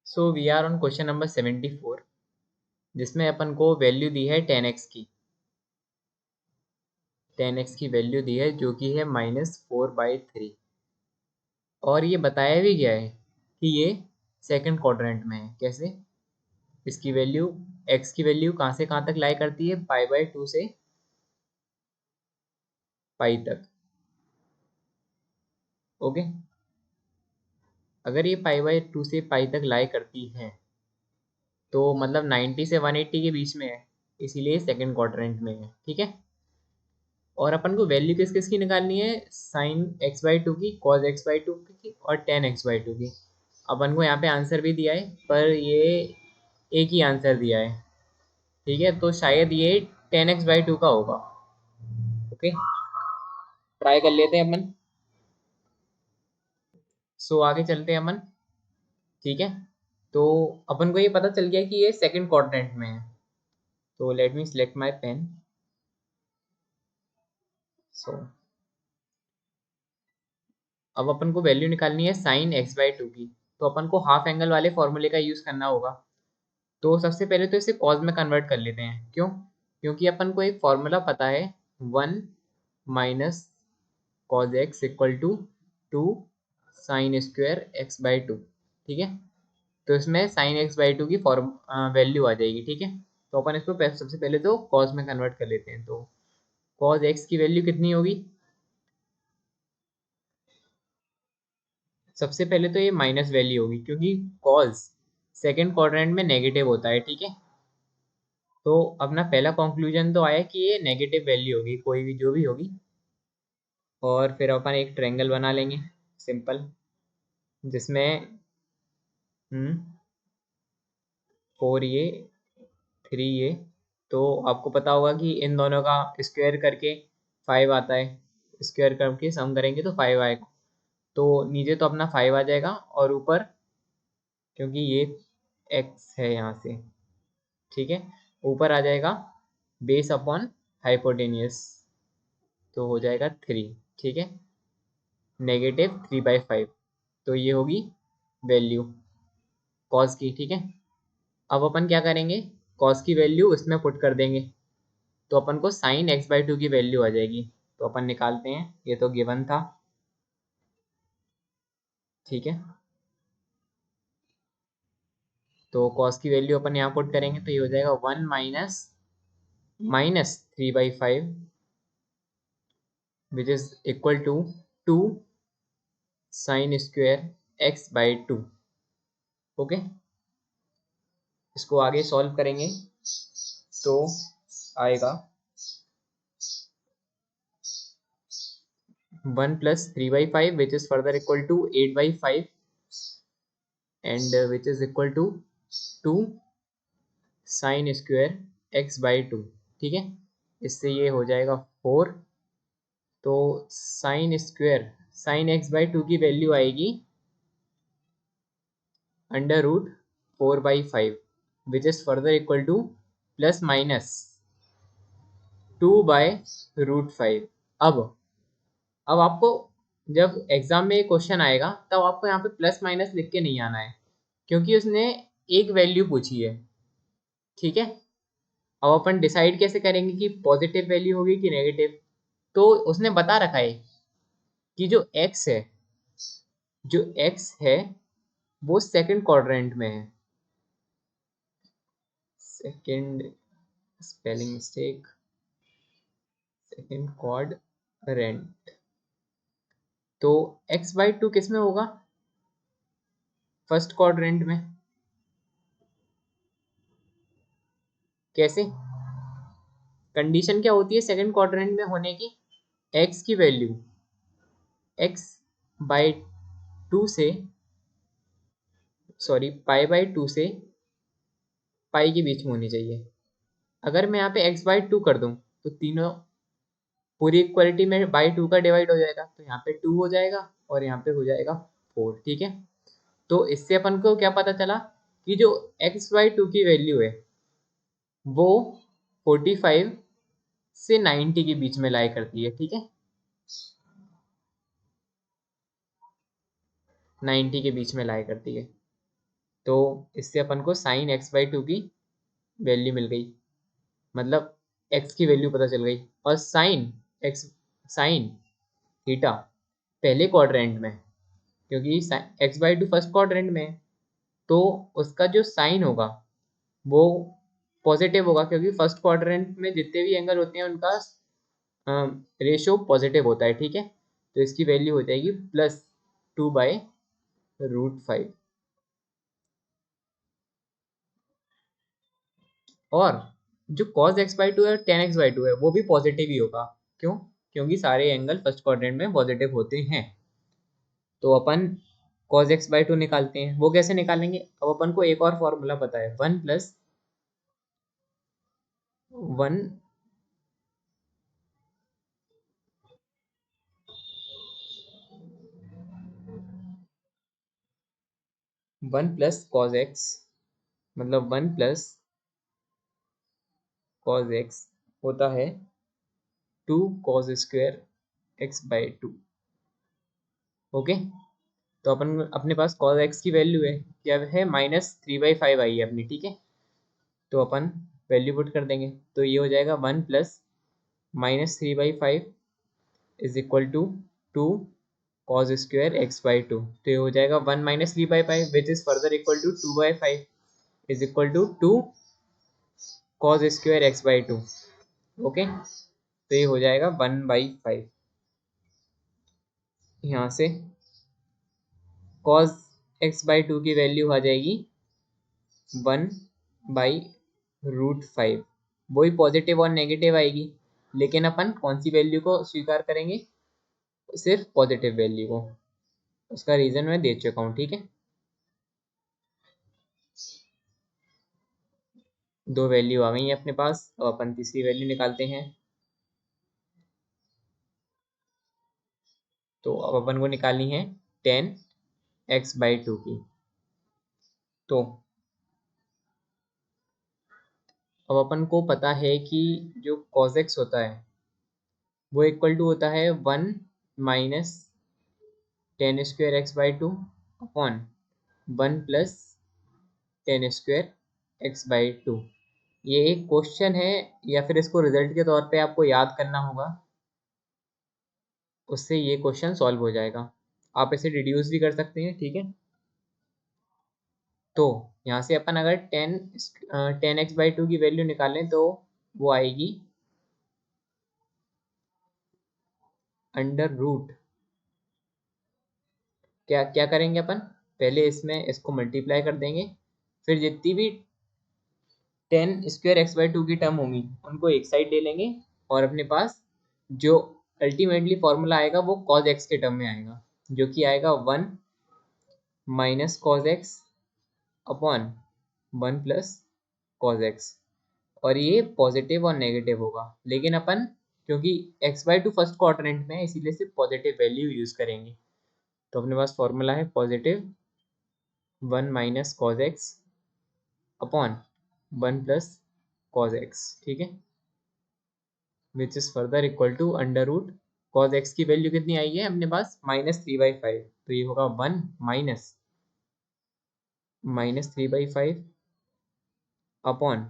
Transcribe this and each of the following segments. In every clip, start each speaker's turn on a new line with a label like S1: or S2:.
S1: So we are on question number 74 जिसमें अपन को value दी है 10x की 10x की वैल्यू दी है जो कि है -4/3 और ये बताया भी गया है कि ये सेकंड क्वाड्रेंट में है। कैसे? इसकी वैल्यू x की वैल्यू कहाँ से कहाँ तक लाई करती है, π/2 से पाई तक। ओके, अगर ये π/2 से पाई तक लाई करती है तो मतलब 90 से 180 के बीच में है, इसीलिए सेकंड क्वाड्रेंट में है। ठीक है, और अपन को वैल्यू किस किस की निकालनी है, साइन x/2 की, कॉज x/2 की और टेन x/2 की। अपन को यहाँ पे आंसर भी दिया है पर ये एक ही आंसर दिया है। ठीक है, तो शायद ये 10x/2 का होगा। ओके, ट्राई कर लेते हैं अपन। सो आगे चलते हैं अपन। ठीक है, तो अपन को ये पता चल गया कि ये सेकंड क्वाड्रेंट में है। तो let me select my pen. So अब अपन को वैल्यू निकालनी है साइन x/2 की, तो अपन को हाफ एंगल वाले फॉर्मूले का यूज करना होगा। तो सबसे पहले तो इसे कॉज में कन्वर्ट कर लेते हैं। क्यों? क्योंकि अपन को एक फॉर्मूला पता है, 1 minus cos x equal to 2 sine square x/2। ठीक है, तो इसमें साइन x/2 की फॉर्म वैल्यू आ जाएगी। ठीक है, तो अपन इसको सबसे पहले तो कॉज में कन्वर्ट कर लेते हैं। तो कॉज एक्स की वैल्यू कितनी होगी? सबसे पहले तो ये माइनस वैल्यू होगी क्योंकि कॉज सेकेंड क्वाड्रेंट में नेगेटिव होता है। ठीक है, तो अपना पहला कंक्लूजन तो आया कि ये नेगेटिव वैल्यू होगी, कोई भी जो भी होगी। और फिर अपन एक ट्रायंगल बना लेंगे सिंपल, जिसमें 4 ये 3 ये, तो आपको पता होगा कि इन दोनों का स्क्वायर करके 5 आता है। स्क्वायर करके सम करेंगे तो 5 आएगा। तो नीचे तो अपना 5 आ जाएगा और ऊपर क्योंकि ये x है यहाँ से, ठीक है, ऊपर आ जाएगा बेस अपॉन हाइपोटेनियस, तो हो जाएगा 3। ठीक है, -3/5। तो ये होगी वैल्यू कॉस की। ठीक है, अब अपन क्या करेंगे, कॉस की वैल्यू इसमें पुट कर देंगे तो अपन को साइन x/2 की वैल्यू आ जाएगी। तो अपन निकालते हैं, ये तो गिवन था। ठीक है, तो कॉस की वैल्यू अपन यहाँ पुट करेंगे तो ये हो जाएगा 1 minus 3/5 which is equal to 2 sine square x/2। Okay, इसको आगे सॉल्व करेंगे तो आएगा 1 + 3/5 which is further equal to 8/5 and which is equal to 2 sine square x/2। ठीक है, इससे ये हो जाएगा 4। तो साइन x/2 की वैल्यू आएगी √4/5 which is further equal to ±2/√5। अब आपको जब एग्जाम में क्वेश्चन आएगा तब आपको यहाँ पे प्लस माइनस लिख के नहीं आना है क्योंकि उसने एक वैल्यू पूछी है। ठीक है, अब अपन डिसाइड कैसे करेंगे कि पॉजिटिव वैल्यू होगी कि नेगेटिव? तो उसने बता रखा है कि जो x है वो सेकंड क्वाड्रेंट में है। Second, spelling mistake, second quadrant. तो x/2 किस में होगा? फर्स्ट क्वाड्रेंट में। कैसे? कंडीशन क्या होती है सेकंड क्वाड्रेंट में होने की? x की वैल्यू x/2 से, सॉरी, π/2 से पाई के बीच में होनी चाहिए। अगर मैं यहाँ पे x/2 कर दूं तो तीनों पूरी इक्वलिटी में बाई 2 का डिवाइड हो जाएगा, तो यहाँ पे 2 हो जाएगा और यहाँ पे हो जाएगा 4। ठीक है, तो इससे अपन को क्या पता चला कि जो x/2 की वैल्यू है वो 45 से 90 के बीच में लाई करती है। ठीक है, 90 के बीच में लाई करती है। तो इससे अपन को साइन एक्स बाई टू की वैल्यू मिल गई, मतलब एक्स की वैल्यू पता चल गई। और साइन थीटा पहले क्वाड्रेंट में, क्योंकि x by two first quadrant में है, तो उसका जो साइन होगा वो पॉजिटिव होगा, क्योंकि फर्स्ट क्वाड्रेंट में जितने भी एंगल होते हैं उनका रेशो पॉजिटिव होता है, ठीक है। तो इसकी वैल्यू हो जाएगी +2/√5। और जो cos x बाई टू है और tan x बाई टू है वो भी पॉजिटिव ही होगा। क्यों? क्योंकि सारे एंगल फर्स्ट क्वाड्रेंट में पॉजिटिव होते हैं। तो अपन cos x बाई टू निकालते हैं। वो कैसे निकालेंगे? अब अपन को एक और फॉर्मूला पता है, 1 प्लस कॉज एक्स, मतलब 1 + cos x होता है 2 cos² x by two. Okay, तो अपन अपने पास cos x की वैल्यू है क्या है, -3/5 आई है अपनी, ठीक है। तो अपन वैल्यू पुट कर देंगे, तो ये हो जाएगा 1 + -3/5 is equal to 2 cos² x by two. तो ये हो जाएगा 1 - 3/5 which is further equal to 2/5 is equal to 2 cos² x by two. Okay, तो ये हो जाएगा 1/5। यहाँ से cos x बाई टू की वैल्यू आ जाएगी 1/√5। वही पॉजिटिव और नेगेटिव आएगी, लेकिन अपन कौन सी वैल्यू को स्वीकार करेंगे? सिर्फ पॉजिटिव वैल्यू को। उसका रीजन मैं दे चुका हूँ, ठीक है। दो वैल्यू आ गई है अपने पास, तो अपन तीसरी वैल्यू निकालते हैं। तो अब अपन को निकालनी है tan x बाई टू की। तो अब अपन को पता है कि जो cos x होता है वो इक्वल टू होता है 1 - tan² x by two upon 1 + tan² x by to. ये एक क्वेश्चन है, या फिर इसको रिजल्ट के तौर पे आपको याद करना होगा, उससे ये क्वेश्चन सॉल्व हो जाएगा। आप इसे डिड्यूस भी कर सकते हैं, ठीक है। तो यहाँ से अपन अगर टेन एक्स बाई टू की वैल्यू निकालें तो वो आएगी अंडर रूट। क्या क्या करेंगे अपन? पहले इसमें इसको मल्टीप्लाई कर देंगे, फिर जितनी भी tan² x बाई टू की टर्म होंगी उनको एक साइड ले लेंगे, और अपने पास जो अल्टीमेटली फॉर्मूला आएगा वो cos x के टर्म में आएगा, जो कि आएगा 1 - cos x upon 1 + cos x। और ये पॉजिटिव और नेगेटिव होगा, लेकिन अपन क्योंकि x by to first quadrant में है इसीलिए सिर्फ पॉजिटिव वैल्यू यूज करेंगे। तो अपने पास फॉर्मूला है +1 - cos x upon 1 + cos x, ठीक है, which is further equal to under root. cos x की वैल्यू कितनी आई है अपने पास? -3/5। तो ये होगा 1 - -3/5 अपॉन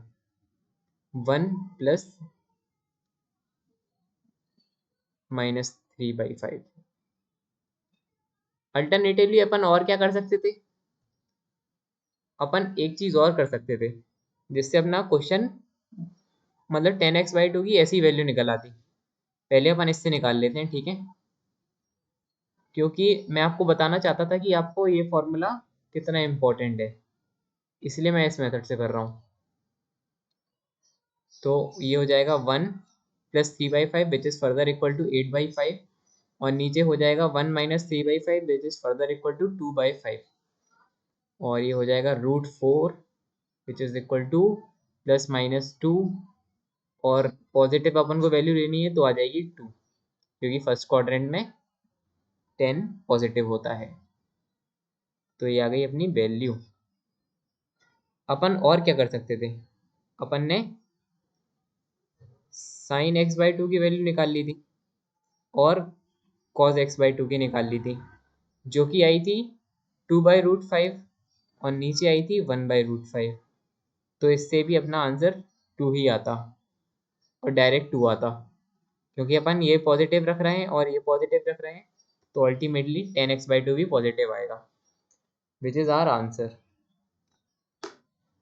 S1: 1 + -3/5। अल्टरनेटिवली अपन और क्या कर सकते थे? अपन एक चीज और कर सकते थे, जिससे अपना क्वेश्चन मतलब tan x बाई टू की ऐसी वैल्यू निकल आती। पहले अपन इससे निकाल लेते हैं, ठीक है, क्योंकि मैं आपको बताना चाहता था कि आपको ये फॉर्मूला कितना इम्पोर्टेंट है, इसलिए मैं इस मेथड से कर रहा हूँ। तो ये हो जाएगा 1 + 3/5 which is further equal to 8/5, और नीचे हो जाएगा 1 - 3/5 which is further equal to 2/5, और ये हो जाएगा √4 विच इज इक्वल टू +-2, और पॉजिटिव अपन को वैल्यू लेनी है तो आ जाएगी 2, क्योंकि फर्स्ट क्वाड्रेंट में 10 पॉजिटिव होता है। तो ये आ गई अपनी वैल्यू। अपन और क्या कर सकते थे? अपन ने साइन एक्स बाई टू की वैल्यू निकाल ली थी और कॉस एक्स बाई टू की निकाल ली थी, जो कि आई थी 2/√5। और नीचे आई थी 1/√5। तो इससे भी अपना आंसर 2 ही आता और डायरेक्ट 2 आता, क्योंकि अपन ये पॉजिटिव रख रहे हैं और ये पॉजिटिव रख रहे हैं, तो अल्टीमेटली 10x/2 भी पॉजिटिव आएगा, विच इज़ आवर आंसर।